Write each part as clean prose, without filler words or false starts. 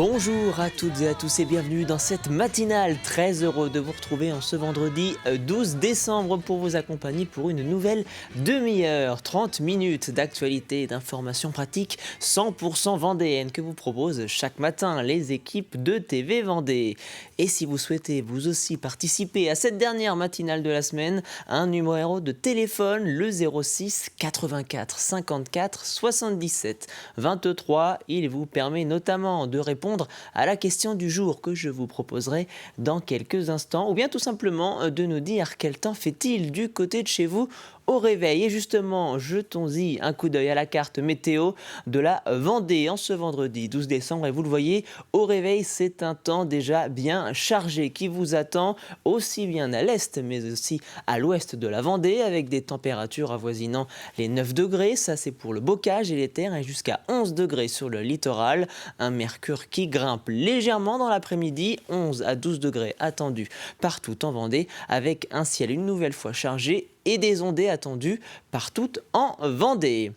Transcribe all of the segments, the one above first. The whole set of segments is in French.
Bonjour à toutes et à tous et bienvenue dans cette matinale. Très heureux de vous retrouver en ce vendredi 12 décembre pour vous accompagner pour une nouvelle demi-heure, 30 minutes d'actualité et d'informations pratiques 100% vendéennes que vous proposent chaque matin les équipes de TV Vendée. Et si vous souhaitez vous aussi participer à cette dernière matinale de la semaine, un numéro de téléphone, le 06 84 54 77 23. Il vous permet notamment de répondre à la question du jour que je vous proposerai dans quelques instants, ou bien tout simplement de nous dire quel temps fait-il du côté de chez vous au réveil. Et justement, jetons-y un coup d'œil à la carte météo de la Vendée en ce vendredi 12 décembre. Et vous le voyez, au réveil, c'est un temps déjà bien chargé qui vous attend, aussi bien à l'est, mais aussi à l'ouest de la Vendée, avec des températures avoisinant les 9 degrés. Ça, c'est pour le bocage et les terres, et jusqu'à 11 degrés sur le littoral. Un mercure qui grimpe légèrement dans l'après-midi, 11 à 12 degrés attendus partout en Vendée, avec un ciel une nouvelle fois chargé et des ondées attendues partout en Vendée.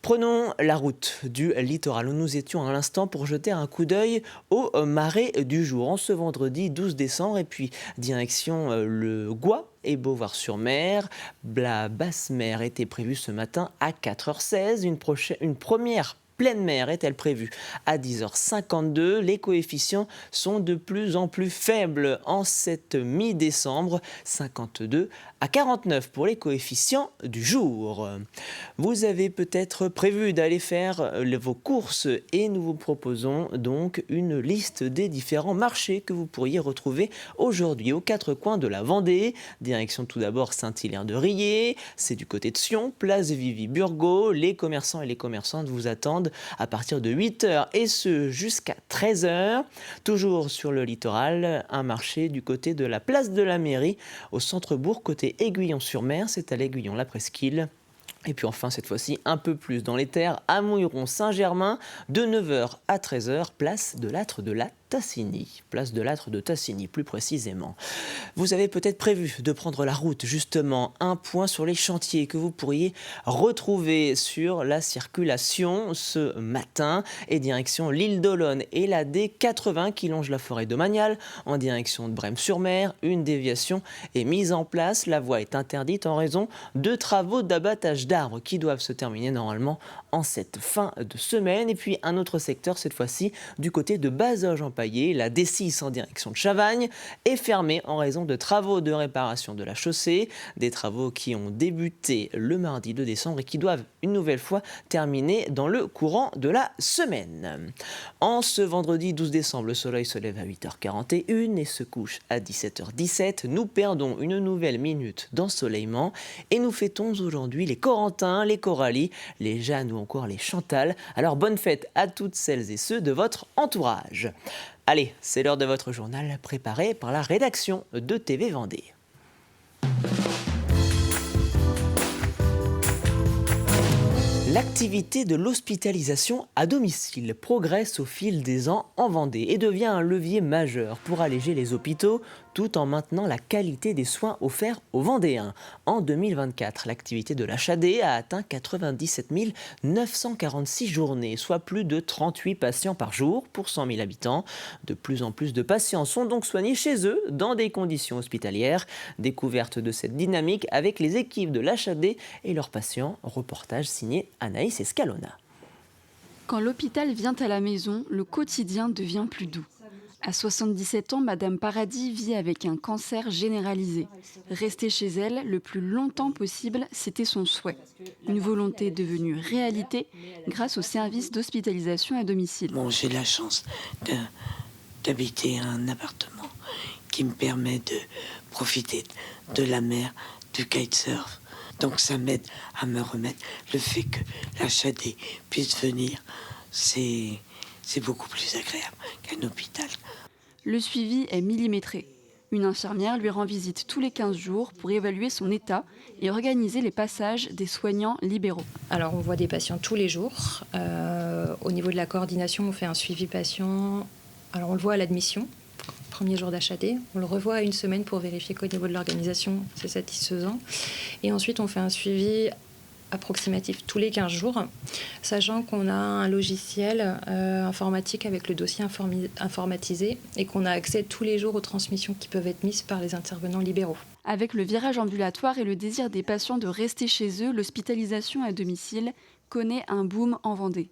Prenons la route du littoral où nous étions à l'instant pour jeter un coup d'œil au marais du jour en ce vendredi 12 décembre, et puis direction le Gois et Beauvoir-sur-Mer. La basse mer était prévue ce matin à 4h16, une première pleine mer est-elle prévue à 10h52. Les coefficients sont de plus en plus faibles en cette mi-décembre, 52 à 49 pour les coefficients du jour. Vous avez peut-être prévu d'aller faire vos courses et nous vous proposons donc une liste des différents marchés que vous pourriez retrouver aujourd'hui aux quatre coins de la Vendée. Direction tout d'abord Saint-Hilaire-de-Riez, c'est du côté de Sion, place Vivi-Burgot. Les commerçants et les commerçantes vous attendent à partir de 8h et ce jusqu'à 13h. Toujours sur le littoral, un marché du côté de la place de la Mairie au centre-bourg côté Aiguillon-sur-Mer, c'est à l'Aiguillon-la-Presqu'île. Et puis enfin, cette fois-ci, un peu plus dans les terres, à Mouilleron-Saint-Germain, de 9h à 13h, place de l'Âtre de la Tassigny. Place de l'Âtre de Tassigny, plus précisément. Vous avez peut-être prévu de prendre la route, justement, un point sur les chantiers que vous pourriez retrouver sur la circulation ce matin, et direction l'île d'Olonne et la D80 qui longe la forêt domaniale en direction de Brême-sur-Mer. Une déviation est mise en place. La voie est interdite en raison de travaux d'abattage d'arbres qui doivent se terminer normalement en cette fin de semaine. Et puis un autre secteur, cette fois-ci du côté de Bazoges-en-Paillé, la D6 en direction de Chavagne est fermée en raison de travaux de réparation de la chaussée, des travaux qui ont débuté le mardi 2 décembre et qui doivent une nouvelle fois terminer dans le courant de la semaine. En ce vendredi 12 décembre, le soleil se lève à 8h41 et se couche à 17h17. Nous perdons une nouvelle minute d'ensoleillement et nous fêtons aujourd'hui les Corentins, les Coralie, les Jeanne ou encore les Chantal. Alors bonne fête à toutes celles et ceux de votre entourage. Allez, c'est l'heure de votre journal préparé par la rédaction de TV Vendée. L'activité de l'hospitalisation à domicile progresse au fil des ans en Vendée et devient un levier majeur pour alléger les hôpitaux tout en maintenant la qualité des soins offerts aux Vendéens. En 2024, l'activité de l'HAD a atteint 97 946 journées, soit plus de 38 patients par jour pour 100 000 habitants. De plus en plus de patients sont donc soignés chez eux dans des conditions hospitalières. Découverte de cette dynamique avec les équipes de l'HAD et leurs patients. Reportage signé Anaïs Escalona. Quand l'hôpital vient à la maison, le quotidien devient plus doux. À 77 ans, Madame Paradis vit avec un cancer généralisé. Rester chez elle le plus longtemps possible, c'était son souhait. Une volonté devenue réalité grâce au service d'hospitalisation à domicile. Bon, j'ai la chance d'habiter un appartement qui me permet de profiter de la mer, du kitesurf. Donc ça m'aide à me remettre. Le fait que l'HAD puisse venir, c'est beaucoup plus agréable qu'un hôpital. Le suivi est millimétré. Une infirmière lui rend visite tous les 15 jours pour évaluer son état et organiser les passages des soignants libéraux. Alors on voit des patients tous les jours. Au niveau de la coordination, on fait un suivi patient. Alors on le voit à l'admission, premier jour d'HAD. On le revoit à une semaine pour vérifier qu'au niveau de l'organisation, c'est satisfaisant. Et ensuite, on fait un suivi approximatif tous les 15 jours, sachant qu'on a un logiciel informatique avec le dossier informatisé et qu'on a accès tous les jours aux transmissions qui peuvent être mises par les intervenants libéraux. Avec le virage ambulatoire et le désir des patients de rester chez eux, l'hospitalisation à domicile connaît un boom en Vendée.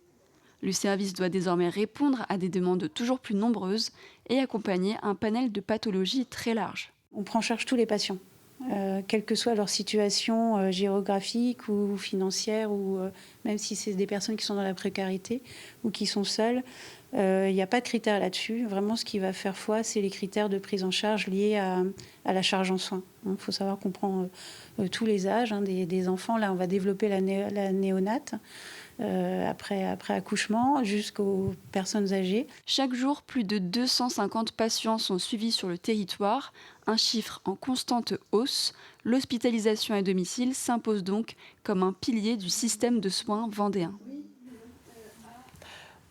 Le service doit désormais répondre à des demandes toujours plus nombreuses et accompagner un panel de pathologies très large. On prend en charge tous les patients, quelle que soit leur situation géographique ou financière, ou même si c'est des personnes qui sont dans la précarité ou qui sont seules. Il n'y a pas de critères là-dessus. Vraiment, ce qui va faire foi, c'est les critères de prise en charge liés à la charge en soins. Il faut savoir qu'on prend tous les âges, des enfants. Là, on va développer la néonate. Après accouchement, jusqu'aux personnes âgées. Chaque jour, plus de 250 patients sont suivis sur le territoire, un chiffre en constante hausse. L'hospitalisation à domicile s'impose donc comme un pilier du système de soins vendéen.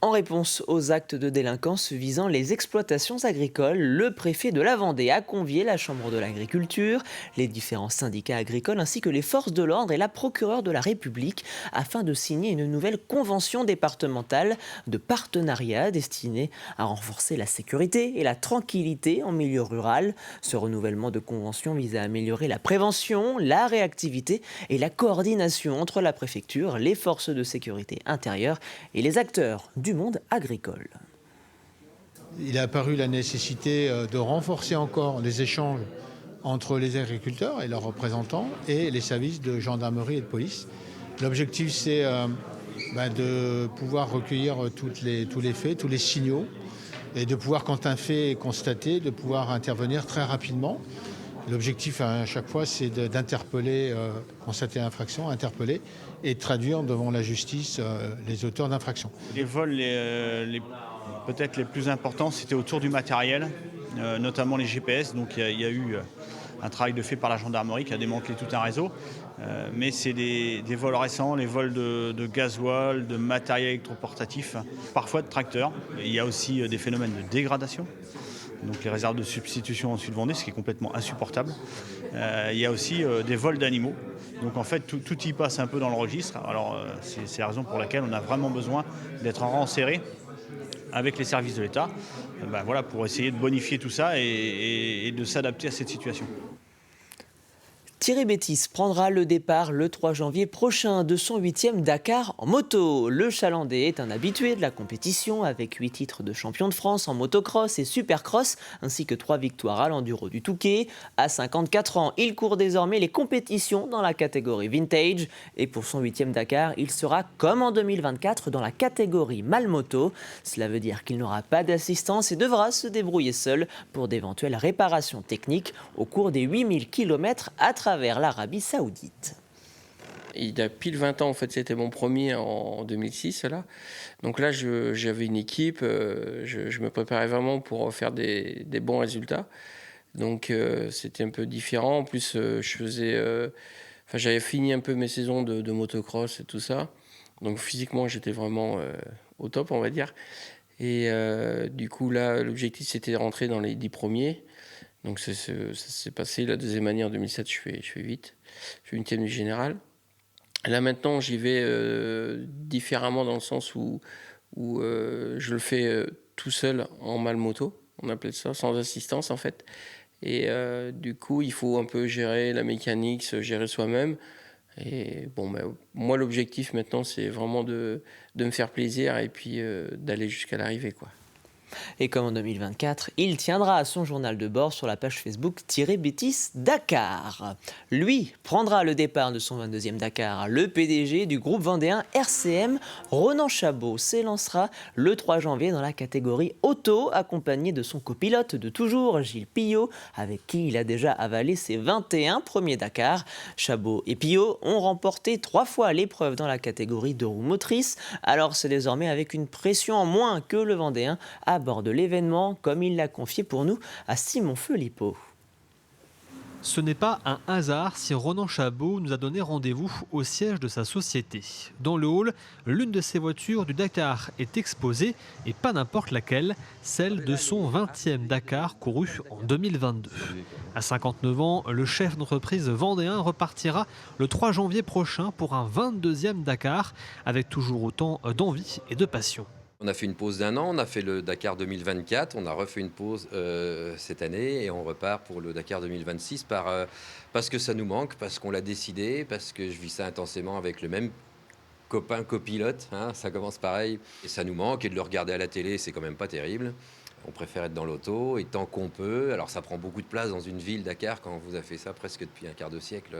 En réponse aux actes de délinquance visant les exploitations agricoles, le préfet de la Vendée a convié la Chambre de l'agriculture, les différents syndicats agricoles ainsi que les forces de l'ordre et la procureure de la République afin de signer une nouvelle convention départementale de partenariat destinée à renforcer la sécurité et la tranquillité en milieu rural. Ce renouvellement de convention vise à améliorer la prévention, la réactivité et la coordination entre la préfecture, les forces de sécurité intérieure et les acteurs du monde agricole. Il est apparu la nécessité de renforcer encore les échanges entre les agriculteurs et leurs représentants et les services de gendarmerie et de police. L'objectif, c'est de pouvoir recueillir tous les faits, tous les signaux, et de pouvoir, quand un fait est constaté, de pouvoir intervenir très rapidement. L'objectif à chaque fois, c'est d'interpeller, constater l'infraction, interpeller et de traduire devant la justice les auteurs d'infractions. Les vols peut-être les plus importants, c'était autour du matériel, notamment les GPS. Donc il y a eu un travail de fait par la gendarmerie qui a démantelé tout un réseau. Mais c'est des vols récents, les vols de gasoil, de matériel électroportatif, parfois de tracteurs. Il y a aussi des phénomènes de dégradation. Donc les réserves de substitution en Sud-Vendée, ce qui est complètement insupportable. Il y a aussi des vols d'animaux. Donc en fait, tout y passe un peu dans le registre. Alors c'est la raison pour laquelle on a vraiment besoin d'être en rang serré avec les services de l'État, pour essayer de bonifier tout ça et de s'adapter à cette situation. Thierry Bétis prendra le départ le 3 janvier prochain de son 8e Dakar en moto. Le Chalandais est un habitué de la compétition avec 8 titres de champion de France en motocross et supercross ainsi que 3 victoires à l'enduro du Touquet. À 54 ans, il court désormais les compétitions dans la catégorie vintage et pour son 8e Dakar, il sera comme en 2024 dans la catégorie Malmoto. Cela veut dire qu'il n'aura pas d'assistance et devra se débrouiller seul pour d'éventuelles réparations techniques au cours des 8000 km à travers l'Arabie Saoudite. Il a pile 20 ans, en fait, c'était mon premier en 2006. Là. Donc là, j'avais une équipe, je me préparais vraiment pour faire des bons résultats. Donc c'était un peu différent. En plus, j'avais fini un peu mes saisons de motocross et tout ça. Donc physiquement, j'étais vraiment au top, on va dire. Et du coup, là, l'objectif, c'était de rentrer dans les 10 premiers. Donc ça s'est passé. La deuxième année, en 2007, je fais 8. Je fais 8e du général. Là, maintenant, j'y vais différemment dans le sens où je le fais tout seul en malmoto. On appelle ça, sans assistance, en fait. Et du coup, il faut un peu gérer la mécanique, se gérer soi-même. Et moi, l'objectif maintenant, c'est vraiment de me faire plaisir et puis d'aller jusqu'à l'arrivée, quoi. Et comme en 2024, il tiendra son journal de bord sur la page Facebook Thierry Bétis Dakar. Lui prendra le départ de son 22e Dakar. Le PDG du groupe vendéen RCM, Ronan Chabot, s'élancera le 3 janvier dans la catégorie auto, accompagné de son copilote de toujours, Gilles Pillot, avec qui il a déjà avalé ses 21 premiers Dakar. Chabot et Pillot ont remporté 3 fois l'épreuve dans la catégorie 2 roues motrices. Alors c'est désormais avec une pression en moins que le vendéen aborde l'événement, comme il l'a confié pour nous à Simon Felipeau. Ce n'est pas un hasard si Ronan Chabot nous a donné rendez-vous au siège de sa société. Dans le hall, l'une de ses voitures du Dakar est exposée, et pas n'importe laquelle, celle de son 20e Dakar couru en 2022. À 59 ans, le chef d'entreprise vendéen repartira le 3 janvier prochain pour un 22e Dakar, avec toujours autant d'envie et de passion. On a fait une pause d'1 an, on a fait le Dakar 2024, on a refait une pause cette année et on repart pour le Dakar 2026 parce que ça nous manque, parce qu'on l'a décidé, parce que je vis ça intensément avec le même copain copilote, hein, ça commence pareil. Et ça nous manque et de le regarder à la télé, c'est quand même pas terrible. On préfère être dans l'auto et tant qu'on peut. Alors ça prend beaucoup de place dans une ville, Dakar, quand vous avez fait ça presque depuis un quart de siècle.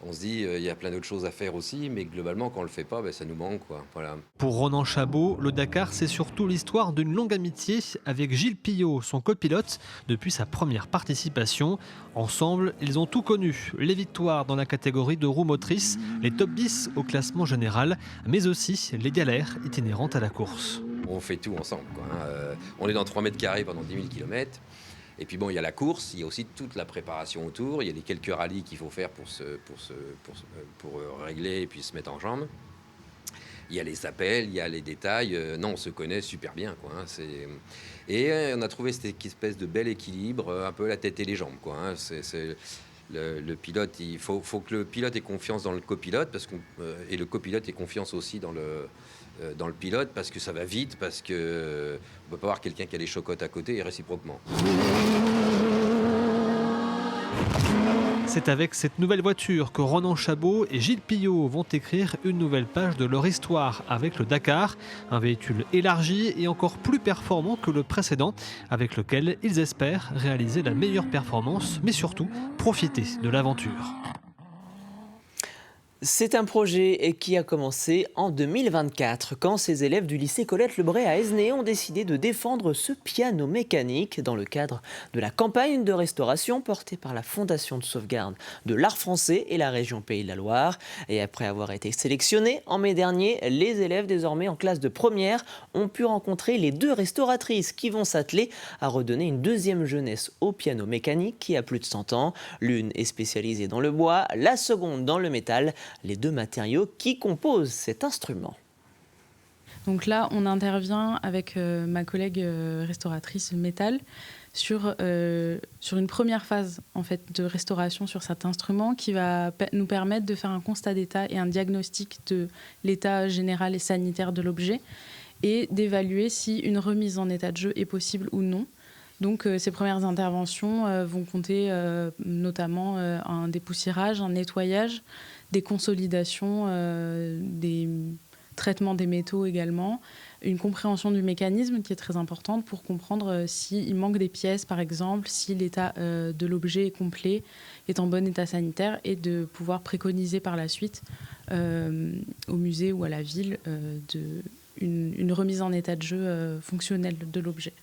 On se dit, il y a plein d'autres choses à faire aussi, mais globalement, quand on ne le fait pas, ça nous manque, quoi. Voilà. Pour Ronan Chabot, le Dakar, c'est surtout l'histoire d'une longue amitié avec Gilles Pillot, son copilote, depuis sa première participation. Ensemble, ils ont tout connu. Les victoires dans la catégorie de roues motrices, les top 10 au classement général, mais aussi les galères itinérantes à la course. On fait tout ensemble, quoi, hein. On est dans 3 mètres carrés pendant 10 000 km. Et puis bon, il y a la course, il y a aussi toute la préparation autour, il y a les quelques rallyes qu'il faut faire pour régler et puis se mettre en jambes. Il y a les appels, il y a les détails. Non, on se connaît super bien, quoi, hein, et on a trouvé cette espèce de bel équilibre, un peu la tête et les jambes, quoi, hein. Le pilote, il faut que le pilote ait confiance dans le copilote, et le copilote ait confiance aussi dans le pilote, parce que ça va vite, parce qu'on ne peut pas avoir quelqu'un qui a les chocottes à côté et réciproquement. C'est avec cette nouvelle voiture que Ronan Chabot et Gilles Pillot vont écrire une nouvelle page de leur histoire avec le Dakar, un véhicule élargi et encore plus performant que le précédent, avec lequel ils espèrent réaliser la meilleure performance, mais surtout profiter de l'aventure. C'est un projet qui a commencé en 2024, quand ces élèves du lycée Colette-Lebray à Aisne ont décidé de défendre ce piano mécanique dans le cadre de la campagne de restauration portée par la Fondation de sauvegarde de l'art français et la région Pays de la Loire. Et après avoir été sélectionnés en mai dernier, les élèves désormais en classe de première ont pu rencontrer les 2 restauratrices qui vont s'atteler à redonner une deuxième jeunesse au piano mécanique qui a plus de 100 ans. L'une est spécialisée dans le bois, la seconde dans le métal. Les 2 matériaux qui composent cet instrument. Donc là, on intervient avec ma collègue restauratrice métal sur une première phase en fait, de restauration sur cet instrument qui va nous permettre de faire un constat d'état et un diagnostic de l'état général et sanitaire de l'objet et d'évaluer si une remise en état de jeu est possible ou non. Donc ces premières interventions vont compter notamment un dépoussiérage, un nettoyage, des consolidations, des traitements des métaux également, une compréhension du mécanisme qui est très importante pour comprendre s'il manque des pièces par exemple, si l'état de l'objet est complet, est en bon état sanitaire et de pouvoir préconiser par la suite au musée ou à la ville une remise en état de jeu fonctionnelle de l'objet.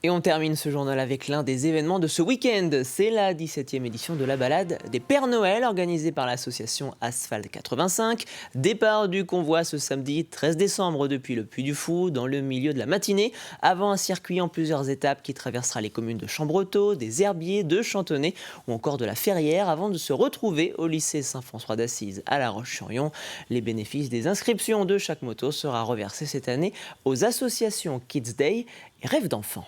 Et on termine ce journal avec l'un des événements de ce week-end. C'est la 17e édition de la balade des Pères Noël organisée par l'association Asphalte 85. Départ du convoi ce samedi 13 décembre depuis le Puy du Fou dans le milieu de la matinée, avant un circuit en plusieurs étapes qui traversera les communes de Chambretot, des Herbiers, de Chantonnay ou encore de la Ferrière avant de se retrouver au lycée Saint-François d'Assise à La Roche-sur-Yon. Les bénéfices des inscriptions de chaque moto sera reversé cette année aux associations Kids Day et Rêve d'enfants.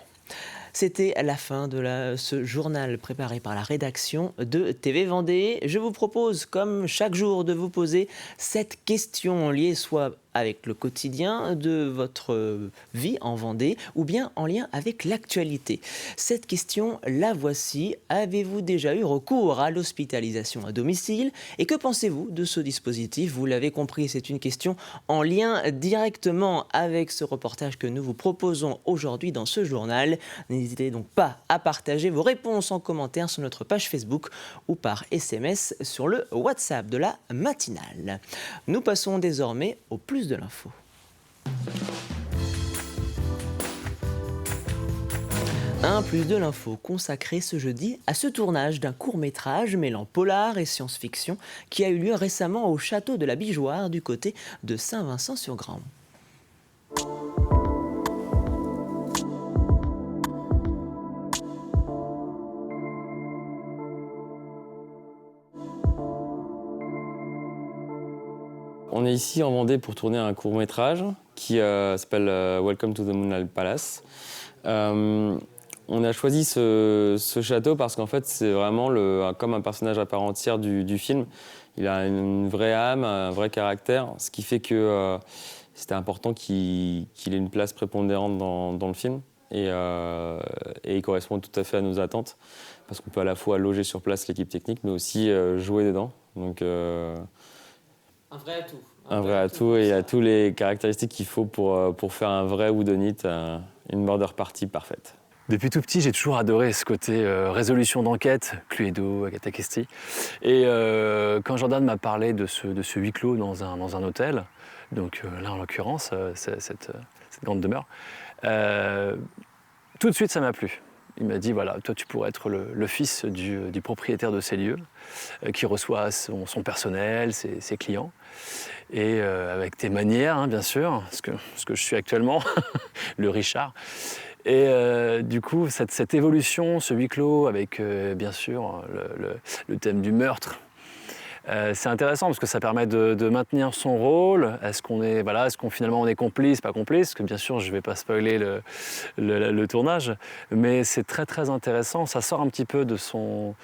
C'était la fin de ce journal préparé par la rédaction de TV Vendée. Je vous propose, comme chaque jour, de vous poser cette question liée soit avec le quotidien de votre vie en Vendée ou bien en lien avec l'actualité. Cette question, la voici. Avez-vous déjà eu recours à l'hospitalisation à domicile? Et que pensez-vous de ce dispositif? Vous l'avez compris, c'est une question en lien directement avec ce reportage que nous vous proposons aujourd'hui dans ce journal. N'hésitez donc pas à partager vos réponses en commentaire sur notre page Facebook ou par SMS sur le WhatsApp de la matinale. Nous passons désormais au plus de l'info. Un plus de l'info consacré ce jeudi à ce tournage d'un court-métrage mêlant polar et science-fiction qui a eu lieu récemment au château de la Bijoire du côté de Saint-Vincent-sur-Grande. On est ici en Vendée pour tourner un court-métrage qui s'appelle Welcome to the Moonlight Palace. On a choisi ce château parce qu'en fait, c'est vraiment comme un personnage à part entière du film. Il a une vraie âme, un vrai caractère, ce qui fait que c'était important qu'il ait une place prépondérante dans le film. Et il correspond tout à fait à nos attentes, parce qu'on peut à la fois loger sur place l'équipe technique, mais aussi jouer dedans. Donc, un vrai atout. Un vrai atout, et il y a toutes les caractéristiques qu'il faut pour faire un vrai whodunit, une murder party parfaite. Depuis tout petit, j'ai toujours adoré ce côté résolution d'enquête, Cluedo, Agatha Christie. Et quand Jordan m'a parlé de ce huis clos dans un hôtel, donc là en l'occurrence, cette grande demeure, tout de suite ça m'a plu. Il m'a dit, voilà, toi tu pourrais être le fils du propriétaire de ces lieux, qui reçoit son personnel, ses clients, et avec tes manières, hein, bien sûr, ce que je suis actuellement, le Richard. Et du coup, cette évolution, ce huis clos, avec bien sûr le thème du meurtre, c'est intéressant parce que ça permet de maintenir son rôle. Est-ce qu'on finalement on est complice, pas complice? Parce que bien sûr, je ne vais pas spoiler le tournage, mais c'est très très intéressant. Ça sort un petit peu de son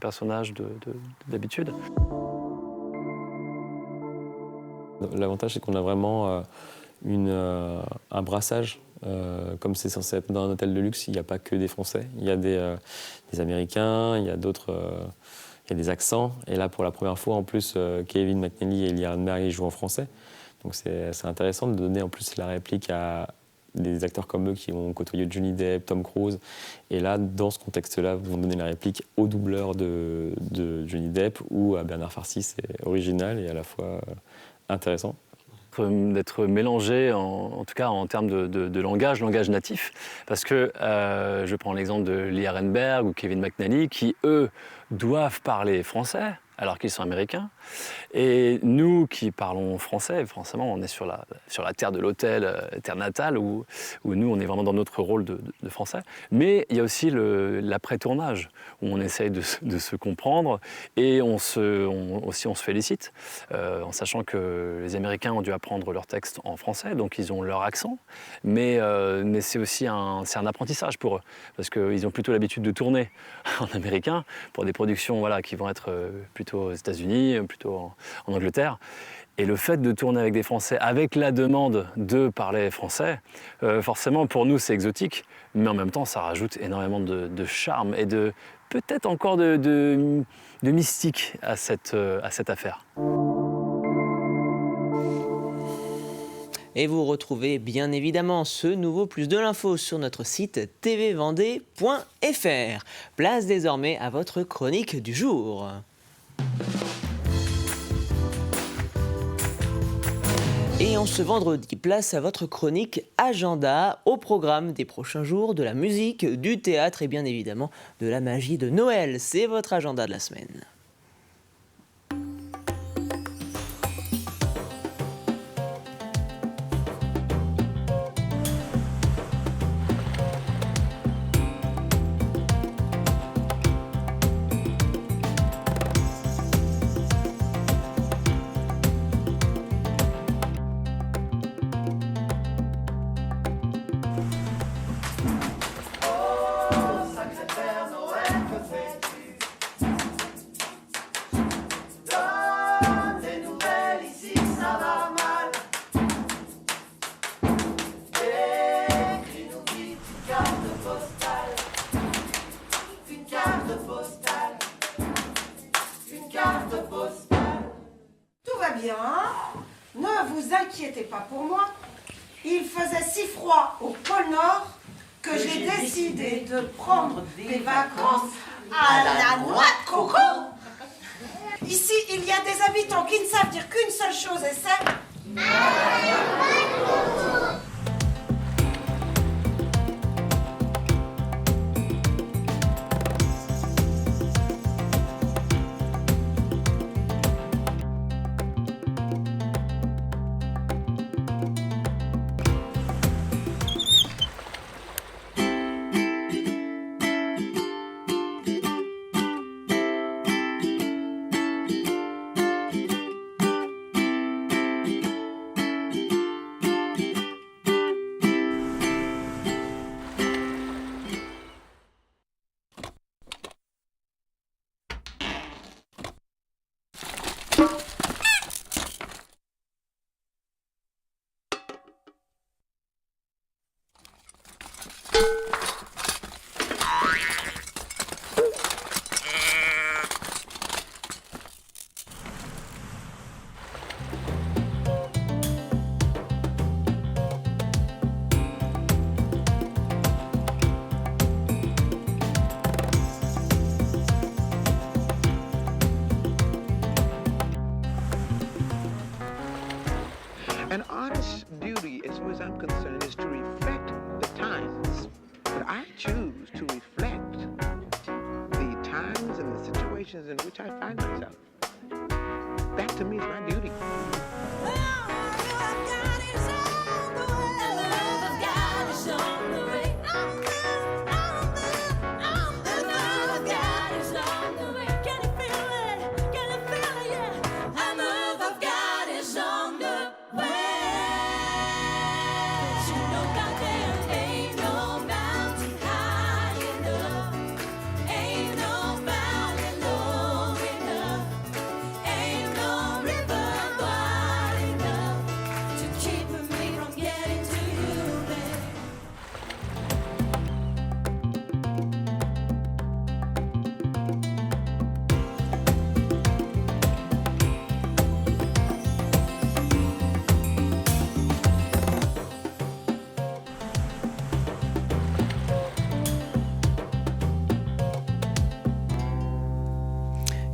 personnage d'habitude. L'avantage, c'est qu'on a vraiment un brassage. Comme c'est censé être dans un hôtel de luxe, il n'y a pas que des Français. Il y a des Américains, il y a des accents. Et là, pour la première fois, en plus, Kevin McNally et Lee Roddenberry jouent en français. Donc c'est intéressant de donner en plus la réplique à des acteurs comme eux qui ont côtoyé Johnny Depp, Tom Cruise. Et là, dans ce contexte-là, vous vont donner la réplique au doubleur de Johnny Depp ou à Bernard Farcy. C'est original et à la fois intéressant. D'être mélangé, en tout cas en termes de langage natif. Parce que je prends l'exemple de Lee Roddenberry ou Kevin McNally qui, eux, doivent parler français alors qu'ils sont américains. Et nous qui parlons français, forcément, on est sur la terre de l'hôtel, terre natale, où nous, on est vraiment dans notre rôle de français. Mais il y a aussi l'après-tournage, où on essaye de se comprendre et on se félicite, en sachant que les Américains ont dû apprendre leur texte en français, donc ils ont leur accent. Mais c'est aussi un apprentissage pour eux, parce qu'ils ont plutôt l'habitude de tourner en américain pour des productions qui vont être plutôt aux États-Unis, plutôt en Angleterre. Et le fait de tourner avec des Français, avec la demande de parler français, forcément pour nous c'est exotique, mais en même temps ça rajoute énormément de charme et peut-être encore de mystique à cette affaire. Et vous retrouvez bien évidemment ce nouveau plus de l'info sur notre site tvvendée.fr. Place désormais à votre chronique du jour. Et en ce vendredi, place à votre chronique agenda, au programme des prochains jours, de la musique, du théâtre et bien évidemment de la magie de Noël. C'est votre agenda de la semaine. Ne vous inquiétez pas pour moi. Il faisait si froid au pôle Nord que j'ai décidé de prendre des vacances à la noix de coco. Ici, il y a des habitants qui ne savent dire qu'une seule chose et c'est... I choose to reflect the times and the situations in which I find myself. That to me is my duty.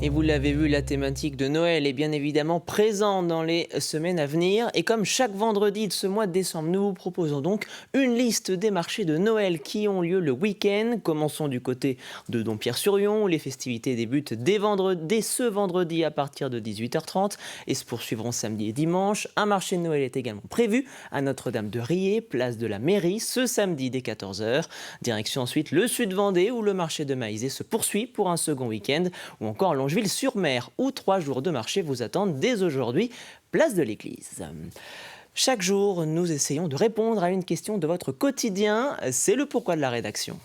Et vous l'avez vu, la thématique de Noël est bien évidemment présente dans les semaines à venir. Et comme chaque vendredi de ce mois de décembre, nous vous proposons donc une liste des marchés de Noël qui ont lieu le week-end. Commençons du côté de Dompierre-sur-Yon, où les festivités débutent dès ce vendredi à partir de 18h30 et se poursuivront samedi et dimanche. Un marché de Noël est également prévu à Notre-Dame-de-Riez, place de la Mairie, ce samedi dès 14h. Direction ensuite le Sud-Vendée, où le marché de Maizé se poursuit pour un second week-end, ou encore Longeville-sur-Mer, où 3 jours de marché vous attendent dès aujourd'hui, place de l'Église. Chaque jour, nous essayons de répondre à une question de votre quotidien. C'est le pourquoi de la rédaction.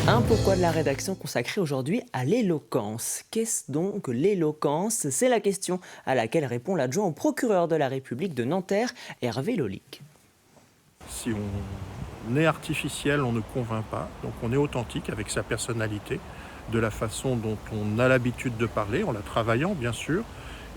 Un pourquoi de la rédaction consacré aujourd'hui à l'éloquence. Qu'est-ce donc l'éloquence? C'est la question à laquelle répond l'adjoint au procureur de la République de Nanterre, Hervé Lolic. Si on est artificiel, on ne convainc pas. Donc on est authentique avec sa personnalité, de la façon dont on a l'habitude de parler, en la travaillant bien sûr.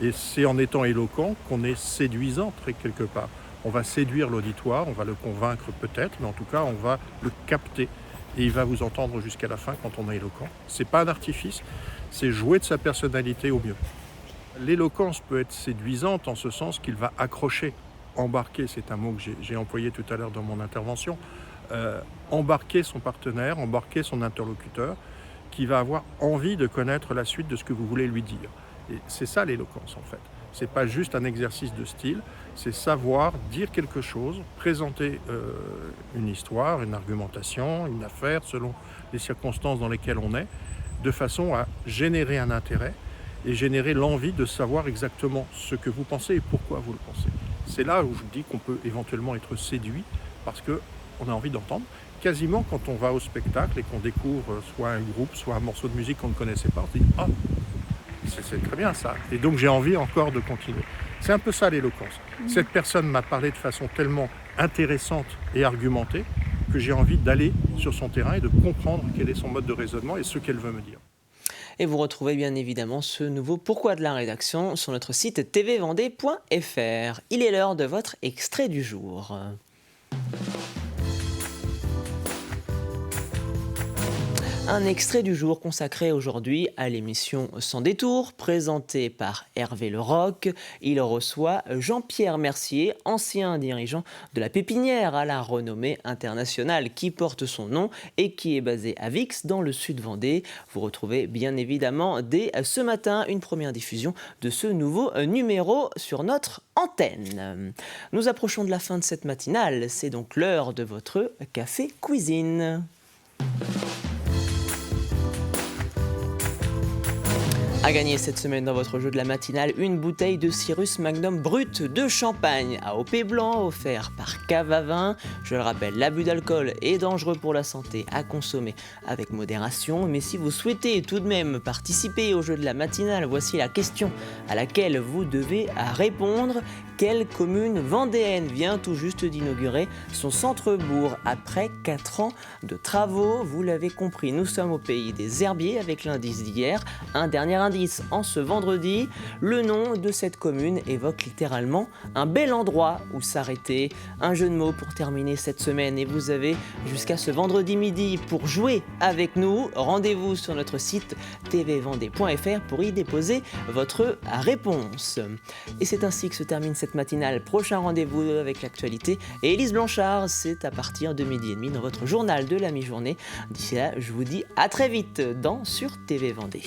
Et c'est en étant éloquent qu'on est séduisant très quelque part. On va séduire l'auditoire, on va le convaincre peut-être, mais en tout cas on va le capter. Et il va vous entendre jusqu'à la fin quand on est éloquent. C'est pas un artifice, c'est jouer de sa personnalité au mieux. L'éloquence peut être séduisante en ce sens qu'il va accrocher. Embarquer, c'est un mot que j'ai employé tout à l'heure dans mon intervention. Embarquer son partenaire, embarquer son interlocuteur, qui va avoir envie de connaître la suite de ce que vous voulez lui dire. Et c'est ça l'éloquence en fait. C'est pas juste un exercice de style, c'est savoir dire quelque chose, présenter une histoire, une argumentation, une affaire, selon les circonstances dans lesquelles on est, de façon à générer un intérêt et générer l'envie de savoir exactement ce que vous pensez et pourquoi vous le pensez. C'est là où je dis qu'on peut éventuellement être séduit parce qu'on a envie d'entendre. Quasiment quand on va au spectacle et qu'on découvre soit un groupe, soit un morceau de musique qu'on ne connaissait pas, on se dit « Ah, c'est très bien ça ». Et donc j'ai envie encore de continuer. C'est un peu ça l'éloquence. Cette personne m'a parlé de façon tellement intéressante et argumentée que j'ai envie d'aller sur son terrain et de comprendre quel est son mode de raisonnement et ce qu'elle veut me dire. Et vous retrouvez bien évidemment ce nouveau Pourquoi de la rédaction sur notre site tvvendée.fr. Il est l'heure de votre extrait du jour. Un extrait du jour consacré aujourd'hui à l'émission Sans détour, présentée par Hervé Leroc. Il reçoit Jean-Pierre Mercier, ancien dirigeant de la pépinière à la renommée internationale qui porte son nom et qui est basée à Vix dans le Sud-Vendée. Vous retrouvez bien évidemment dès ce matin une première diffusion de ce nouveau numéro sur notre antenne. Nous approchons de la fin de cette matinale, c'est donc l'heure de votre café cuisine. À gagner cette semaine dans votre jeu de la matinale, une bouteille de Cyrus Magnum brut de champagne à AOP blanc offert par Cave à Vin. Je le rappelle, l'abus d'alcool est dangereux pour la santé, à consommer avec modération. Mais si vous souhaitez tout de même participer au jeu de la matinale, voici la question à laquelle vous devez répondre. Quelle commune vendéenne vient tout juste d'inaugurer son centre-bourg après 4 ans de travaux? Vous l'avez compris, nous sommes au pays des herbiers avec l'indice d'hier. Un dernier indice indice en ce vendredi. Le nom de cette commune évoque littéralement un bel endroit où s'arrêter. Un jeu de mots pour terminer cette semaine et vous avez jusqu'à ce vendredi midi pour jouer avec nous. Rendez-vous sur notre site tvvendée.fr pour y déposer votre réponse. Et c'est ainsi que se termine cette matinale. Prochain rendez-vous avec l'actualité. Et Élise Blanchard, c'est à partir de 12h30 dans votre journal de la mi-journée. D'ici là, je vous dis à très vite sur TV Vendée.